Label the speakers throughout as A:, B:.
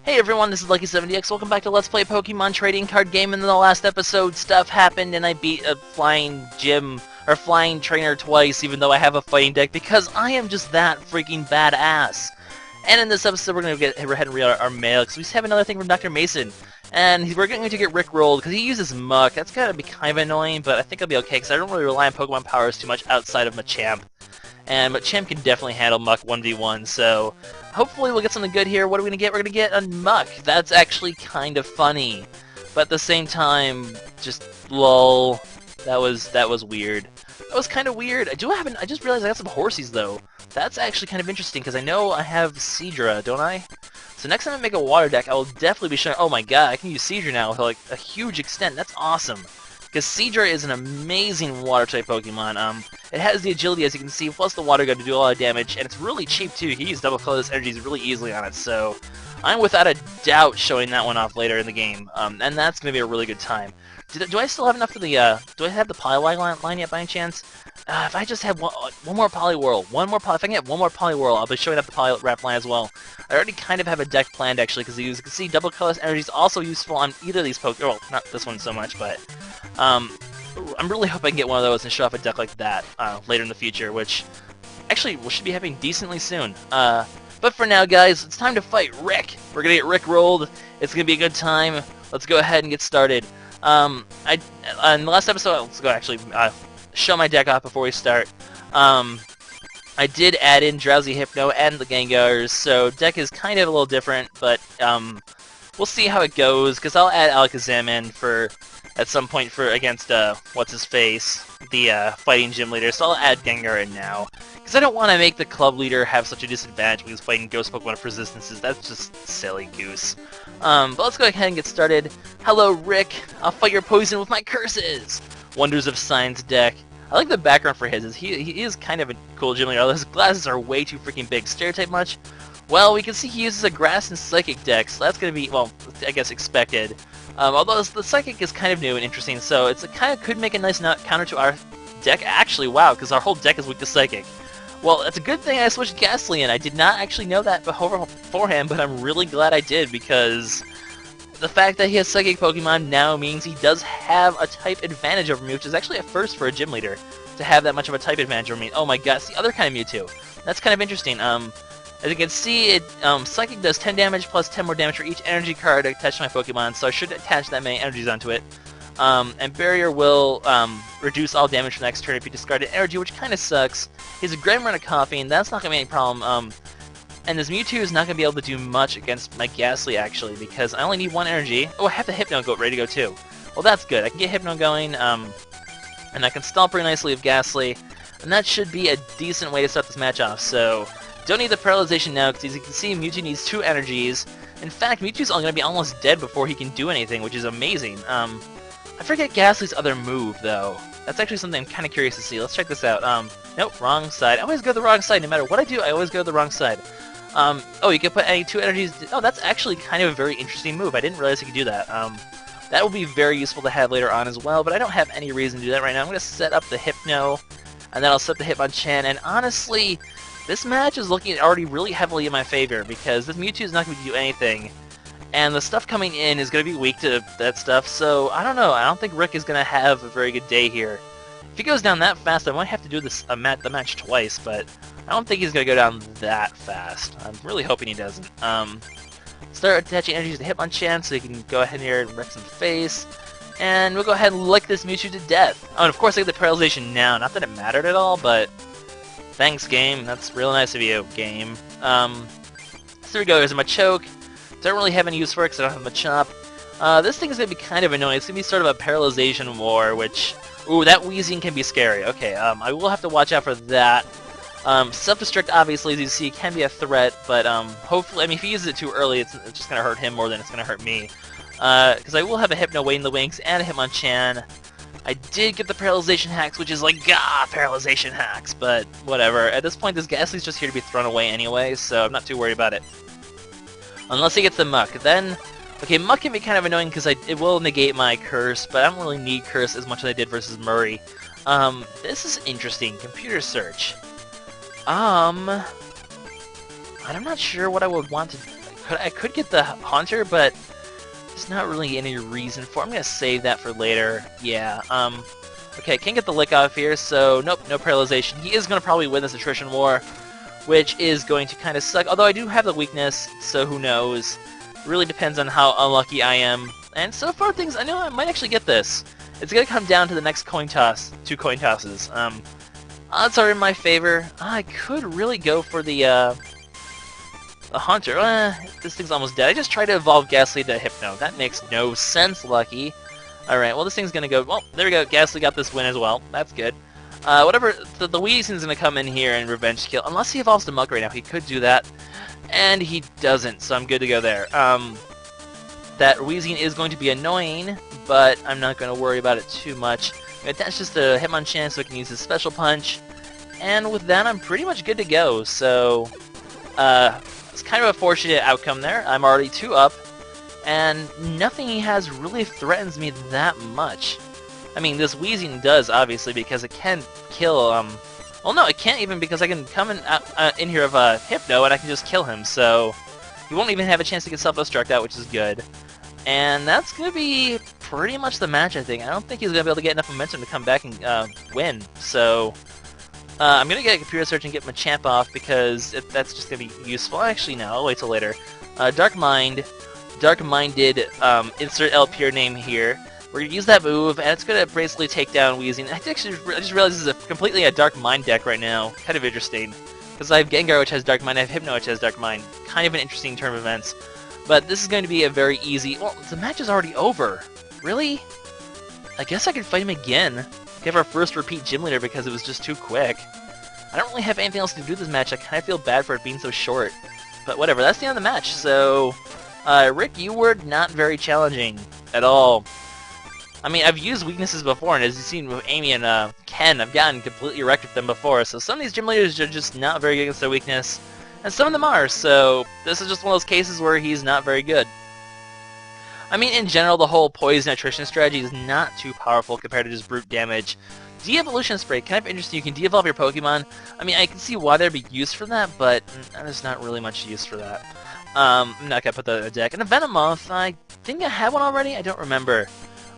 A: Hey everyone, this is Lucky70X. Welcome back to Let's Play Pokemon Trading Card Game. In the last episode, stuff happened and I beat a flying gym, or flying trainer twice, even though I have a fighting deck, because I am just that freaking badass. And in this episode, we're going to get ahead and read our mail, because we just have another thing from Dr. Mason. And we're going to get Rickrolled, because he uses Muck. That's going to be kind of annoying, but I think I'll be okay, because I don't really rely on Pokemon powers too much outside of Machamp. And Machamp can definitely handle Muck 1v1, so hopefully we'll get something good here. What are we going to get? We're going to get a Muck. That's actually kind of funny. But at the same time, just lol. That was weird. That was kind of weird. I just realized I got some Horsies, though. That's actually kind of interesting, because I know I have Seadra, don't I? So next time I make a water deck, I will definitely be showing... Oh my god, I can use Seadra now to, like, a huge extent. That's awesome. Because Seadra is an amazing water-type Pokemon. It has the agility, as you can see, plus the water gun to do a lot of damage, and it's really cheap, too. You can use double colorless energies really easily on it, so I'm without a doubt showing that one off later in the game, and that's going to be a really good time. Do I still have enough for the, do I have the Poliwag line yet, by any chance? If I just have one more Poliwhirl, if I can get one more Poliwhirl, I'll be showing up the Poliwrap line as well. I already kind of have a deck planned, actually, because as you can see, double colorless energy is also useful on either of these Pokemon. Well, not this one so much, but I'm really hoping I can get one of those and show off a deck like that later in the future, which actually we should be having decently soon. But for now, guys, it's time to fight Rick. We're gonna get Rick rolled. It's gonna be a good time. Let's go ahead and get started. In the last episode, let's go actually show my deck off before we start. I did add in Drowsy Hypno and the Gengars, so deck is kind of a little different, but we'll see how it goes, because I'll add Alakazam in for at some point for against what's-his-face, the fighting gym leader, so I'll add Gengar in now. Because I don't want to make the club leader have such a disadvantage when he's fighting Ghost Pokemon of Resistances. That's just silly goose. But let's go ahead and get started. Hello, Rick. I'll fight your poison with my curses! Wonders of Science deck. I like the background for his. He is kind of a cool gym leader, although his glasses are way too freaking big. Stereotype much? Well, we can see he uses a Grass and Psychic deck, so that's going to be, well, I guess expected. Although the Psychic is kind of new and interesting, so it kind of could make a nice counter to our deck. Actually, wow, because our whole deck is weak to Psychic. Well, it's a good thing I switched Ghastly in. I did not actually know that beforehand, but I'm really glad I did, because the fact that he has Psychic Pokemon now means he does have a type advantage over me, which is actually a first for a gym leader, to have that much of a type advantage over me. Oh my god, it's the other kind of Mewtwo. That's kind of interesting. As you can see, Psychic does 10 damage plus 10 more damage for each energy card attached to my Pokemon, so I should attach that many energies onto it. And Barrier will reduce all damage for the next turn if you discard an energy, which kind of sucks. He has a Grand Run of Coffee, and that's not going to be any problem. And this Mewtwo is not going to be able to do much against my Ghastly, actually, because I only need one energy. Oh, I have the Hypno ready to go, too. Well, that's good. I can get Hypno going, and I can stall pretty nicely with Ghastly, and that should be a decent way to start this match off, so don't need the Paralyzation now, because as you can see, Mewtwo needs 2 energies. In fact, Mewtwo's going to be almost dead before he can do anything, which is amazing. I forget Ghastly's other move, though. That's actually something I'm kind of curious to see. Let's check this out. Nope, wrong side. I always go the wrong side. No matter what I do, I always go the wrong side. Oh, you can put any 2 energies... Oh, that's actually kind of a very interesting move. I didn't realize you could do that. That will be very useful to have later on as well, but I don't have any reason to do that right now. I'm going to set up the Hypno, and then I'll set the Hitmonchan, and honestly, this match is looking already really heavily in my favor, because this Mewtwo is not going to do anything, and the stuff coming in is going to be weak to that stuff, so I don't know. I don't think Rick is going to have a very good day here. If he goes down that fast, I might have to do the match twice, but I don't think he's going to go down that fast. I'm really hoping he doesn't. Start attaching energies to Hitmonchan so he can go ahead here and wreck some face. And we'll go ahead and lick this Mewtwo to death. Oh, and of course I get the Paralyzation now. Not that it mattered at all, but thanks, game. That's real nice of you, game. So here we go. Here's a Machoke. Don't really have any use for it because I don't have Machop. This thing is going to be kind of annoying. It's going to be sort of a Paralyzation war, which... Ooh, that Wheezing can be scary. Okay, I will have to watch out for that. Self-Destruct, obviously, as you see, can be a threat, but hopefully, I mean, if he uses it too early, it's just going to hurt him more than it's going to hurt me. Because I will have a Hypno waiting in the wings and a Hitmonchan. I did get the Paralyzation hacks, which is like, Paralyzation hacks, but whatever. At this point, this Ghastly's just here to be thrown away anyway, so I'm not too worried about it. Unless he gets the Muck. Then, okay, Muck can be kind of annoying because it will negate my Curse, but I don't really need Curse as much as I did versus Murray. This is interesting. Computer search. I'm not sure what I would want to... I could get the Haunter, but there's not really any reason for it. I'm gonna save that for later. Yeah, okay, can't get the lick off here, so nope, no paralyzation. He is gonna probably win this attrition war, which is going to kind of suck. Although I do have the weakness, so who knows. Really depends on how unlucky I am. And so far things, I know I might actually get this. It's gonna come down to the next coin toss, 2 coin tosses. Odds are in my favor. I could really go for the Haunter. This thing's almost dead. I just tried to evolve Ghastly to Hypno. That makes no sense, Lucky. Alright, well this thing's gonna go... Well, there we go. Ghastly got this win as well. That's good. Whatever, the Weezing's gonna come in here and revenge kill. Unless he evolves to Muck right now. He could do that. And he doesn't, so I'm good to go there. That Weezing is going to be annoying, but I'm not going to worry about it too much. That's just a Hitmonchan so I can use his Special Punch. And with that, I'm pretty much good to go. So, it's kind of a fortunate outcome there. I'm already 2 up, and nothing he has really threatens me that much. I mean, this Weezing does, obviously, because it can kill, well, no, it can't even, because I can come in here of a Hypno, and I can just kill him, so he won't even have a chance to get self-destruct out, which is good. And that's going to be pretty much the match, I think. I don't think he's going to be able to get enough momentum to come back and win, so I'm going to get a computer search and get Machamp off, because that's just going to be useful. Actually, no, I'll wait till later. Dark Minded, insert LPR name here. We're going to use that move, and it's going to basically take down Weezing. I just realized this is completely a Dark Mind deck right now. Kind of interesting. Because I have Gengar, which has Dark Mind, I have Hypno, which has Dark Mind. Kind of an interesting turn of events. But this is going to be a very easy... Well, the match is already over. Really? I guess I could fight him again. Give our first repeat gym leader because it was just too quick. I don't really have anything else to do this match. I kind of feel bad for it being so short. But whatever, that's the end of the match. So, Rick, you were not very challenging at all. I mean, I've used weaknesses before, and as you've seen with Amy and Ken, I've gotten completely wrecked with them before, so some of these gym leaders are just not very good against their weakness, and some of them are, so this is just one of those cases where he's not very good. I mean, in general, the whole poison attrition strategy is not too powerful compared to just brute damage. De-evolution spray, kind of interesting. You can de-evolve your Pokemon. I mean, I can see why there'd be use for that, but there's not really much use for that. I'm not gonna put that in the deck. And the Venomoth, I think I had one already? I don't remember.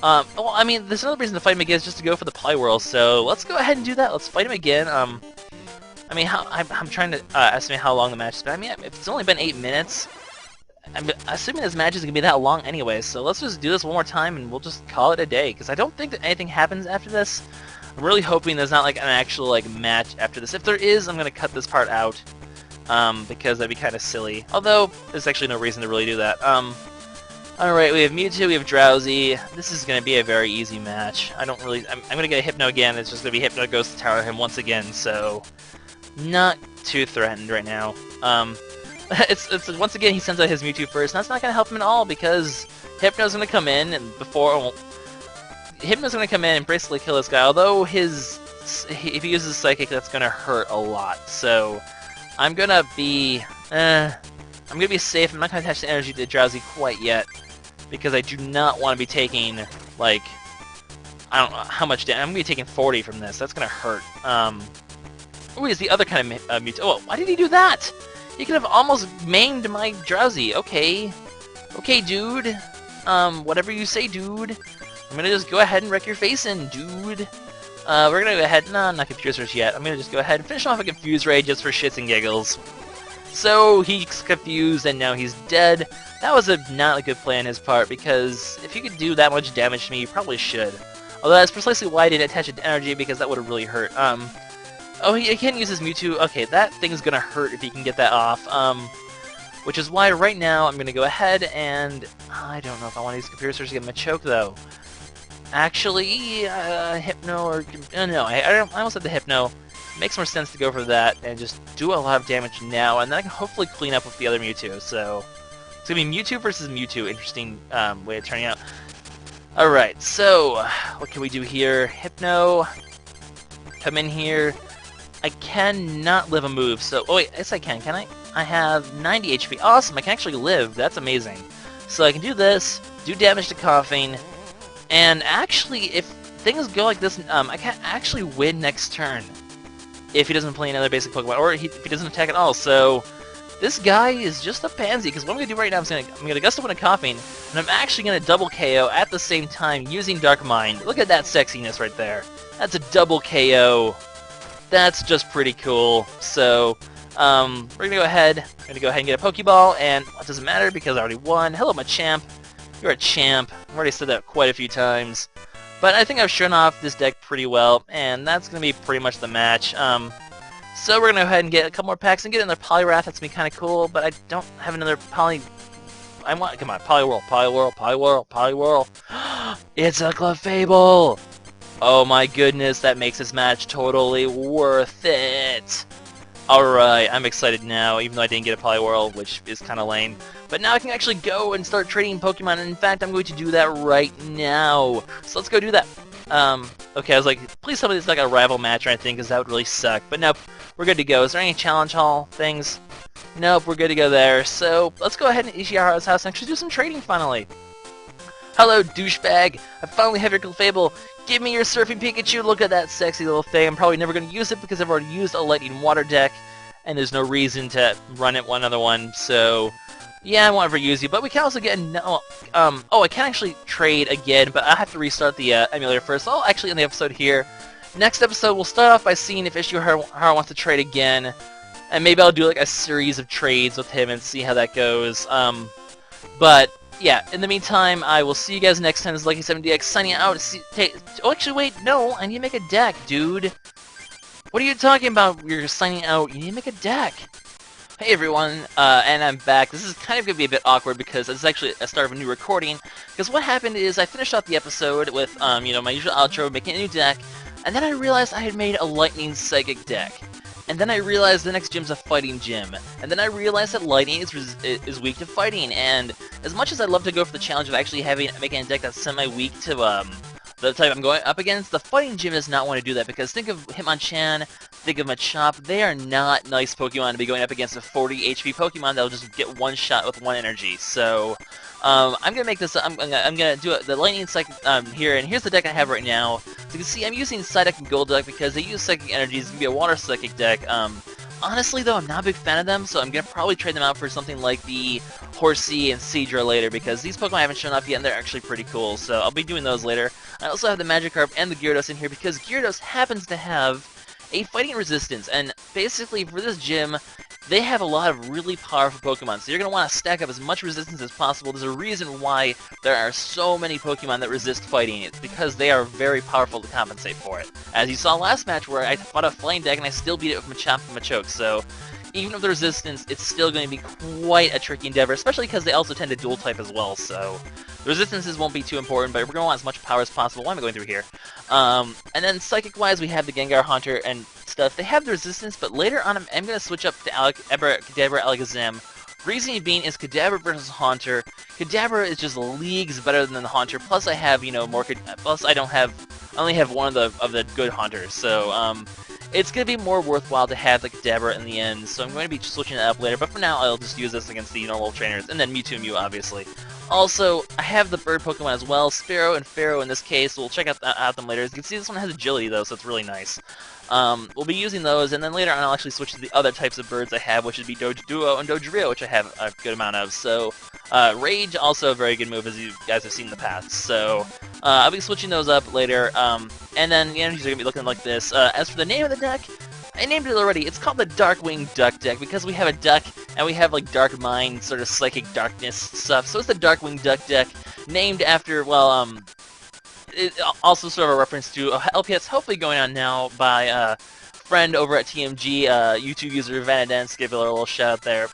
A: Well, I mean, there's another reason to fight him again is just to go for the Poliwhirl, so let's go ahead and do that. Let's fight him again. I mean, I'm trying to estimate how long the match has been. I mean, if it's only been 8 minutes, I'm assuming this match is going to be that long anyway, so let's just do this one more time and we'll just call it a day, because I don't think that anything happens after this. I'm really hoping there's not like an actual like match after this. If there is, I'm going to cut this part out, because that'd be kind of silly. Although, there's actually no reason to really do that. Alright, we have Mewtwo, we have Drowsy. This is going to be a very easy match. I'm going to get a Hypno again. It's just going to be Hypno goes to tower him once again, so not too threatened right now. It's once again he sends out his Mewtwo first, and that's not going to help him at all because Hypno's going to come in and Hypno's going to come in and basically kill this guy. Although if he uses Psychic, that's going to hurt a lot. So I'm going to be safe. I'm not going to attach the energy to Drowsy quite yet because I do not want to be taking like I don't know how much damage. I'm going to be taking 40 from this. That's going to hurt. Ooh, is the other kind of Mewtwo. Oh, why did he do that? He could have almost maimed my Drowsy. Okay. Okay, dude. Whatever you say, dude. I'm gonna just go ahead and wreck your face in, dude. We're gonna go ahead... No, I'm not Confuse Ray yet. I'm gonna just go ahead and finish off a Confuse Ray just for shits and giggles. So, he's confused and now he's dead. That was not a good play on his part, because if you could do that much damage to me, you probably should. Although that's precisely why I didn't attach it to energy, because that would have really hurt. Oh, he can't use his Mewtwo. Okay, that thing's gonna hurt if he can get that off. Which is why right now I'm gonna go ahead and... I don't know if I want to use Computer Search to get him a choke, though. Actually, Hypno or... no, I almost said the Hypno. It makes more sense to go for that and just do a lot of damage now, and then I can hopefully clean up with the other Mewtwo. So, it's gonna be Mewtwo versus Mewtwo. Interesting way of turning out. Alright, so, what can we do here? Hypno, come in here. I cannot live a move, so... Oh wait, yes I can I? I have 90 HP. Awesome, I can actually live. That's amazing. So I can do this, do damage to Coughing, and actually, if things go like this, I can actually win next turn if he doesn't play another basic Pokemon, or if he doesn't attack at all. So this guy is just a pansy, because what I'm going to do right now is I'm going to Gust of Wind and Coughing, and I'm actually going to double KO at the same time using Dark Mind. Look at that sexiness right there. That's a double KO. That's just pretty cool. So, we're going to go ahead and get a Pokeball, and it doesn't matter because I already won. Hello, my champ. You're a champ. I've already said that quite a few times. But I think I've shown off this deck pretty well, and that's going to be pretty much the match. So we're going to go ahead and get a couple more packs and get another Poliwrath. That's going to be kind of cool, but I don't have another come on, Poliwhirl, Poliwhirl, Poliwhirl, Poliwhirl. It's a Clefable! Oh my goodness, that makes this match totally worth it! Alright, I'm excited now, even though I didn't get a Poliwhirl, which is kind of lame. But now I can actually go and start trading Pokemon, and in fact, I'm going to do that right now. So let's go do that. Okay, I was like, please tell me it's like a rival match or anything, because that would really suck. But nope, we're good to go. Is there any challenge hall things? Nope, we're good to go there. So let's go ahead and Ishihara's house and actually do some trading finally. Hello, douchebag. I finally have your Clefable. Give me your Surfing Pikachu. Look at that sexy little thing. I'm probably never going to use it because I've already used a Lightning Water deck, and there's no reason to run it another one. So yeah, I won't ever use you. But we can also get oh, I can actually trade again, but I have to restart the emulator first. I'll actually end the episode here. Next episode, we'll start off by seeing if Ishihara wants to trade again, and maybe I'll do like a series of trades with him and see how that goes. But yeah, in the meantime, I will see you guys next time. This is Lucky7DX signing out. Oh, actually, wait, no, I need to make a deck, dude. What are you talking about? You're signing out. You need to make a deck. Hey everyone, and I'm back. This is kind of going to be a bit awkward because this is actually a start of a new recording. Because what happened is I finished off the episode with, you know, my usual outro, making a new deck, and then I realized I had made a Lightning Psychic deck. And then I realized the next gym's a Fighting gym. And then I realized that Lightning is weak to Fighting. And as much as I'd love to go for the challenge of actually making a deck that's semi-weak to the type I'm going up against, the Fighting gym does not want to do that. Because think of Hitmonchan, think of Machop. They are not nice Pokemon to be going up against a 40 HP Pokemon that'll just get one shot with one energy. So I'm gonna make this. I'm gonna do the Lightning Psychic here, and here's the deck I have right now. So you can see I'm using Psyduck and Golduck because they use Psychic energies. It's gonna be a Water Psychic deck. Honestly though, I'm not a big fan of them, so I'm gonna probably trade them out for something like the Horsea and Seadra later because these Pokemon haven't shown up yet and they're actually pretty cool. So I'll be doing those later. I also have the Magikarp and the Gyarados in here because Gyarados happens to have a fighting resistance, and basically for this gym, they have a lot of really powerful Pokemon, so you're going to want to stack up as much resistance as possible. There's a reason why there are so many Pokemon that resist fighting. It's because they are very powerful to compensate for it. As you saw last match where I fought a flying deck and I still beat it with Machop and Machoke, so even with the resistance, it's still going to be quite a tricky endeavor, especially because they also tend to dual type as well, so the resistances won't be too important, but we're going to want as much power as possible. Why am I going through here? And then Psychic-wise, we have the Gengar Haunter and stuff. They have the resistance, but later on I'm going to switch up to Kadabra Alakazam. Reason being is Kadabra versus Haunter. Kadabra is just leagues better than the Haunter, plus I have, you know, more, plus I only have one of the good Haunters, so, it's going to be more worthwhile to have the Kadabra in the end, so I'm going to be switching it up later, but for now I'll just use this against the normal trainers, and then Mewtwo and Mew, obviously. Also, I have the bird Pokemon as well, Sparrow and Pharaoh in this case. We'll check out them later. As you can see, this one has agility though, so it's really nice. We'll be using those, and then later on I'll actually switch to the other types of birds I have, which would be Doduo and Dodrio, which I have a good amount of. So, Rage, also a very good move, as you guys have seen in the past. So, I'll be switching those up later, and then the energies are going to be looking like this. As for the name of the deck, I named it already. It's called the Darkwing Duck deck because we have a duck and we have like Dark Mind, sort of psychic darkness stuff. So it's the Darkwing Duck deck, named after, well, it also sort of a reference to LPS hopefully going on now by a friend over at TMG, YouTube user Vanadance. Give her a little shout out there.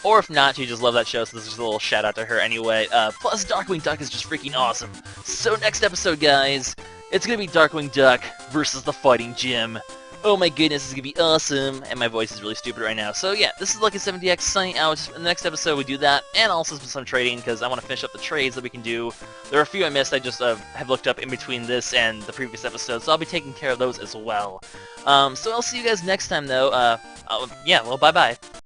A: Or if not, she just loved that show, so this is a little shout out to her anyway. Plus, Darkwing Duck is just freaking awesome. So next episode, guys, it's gonna be Darkwing Duck versus the Fighting Gym. Oh my goodness, this is gonna be awesome, and my voice is really stupid right now. So yeah, this is Lucky7DX signing out. In the next episode we do that, and also some trading, because I want to finish up the trades that we can do. There are a few I missed, I just have looked up in between this and the previous episode, so I'll be taking care of those as well. So I'll see you guys next time though. Yeah, well, bye-bye.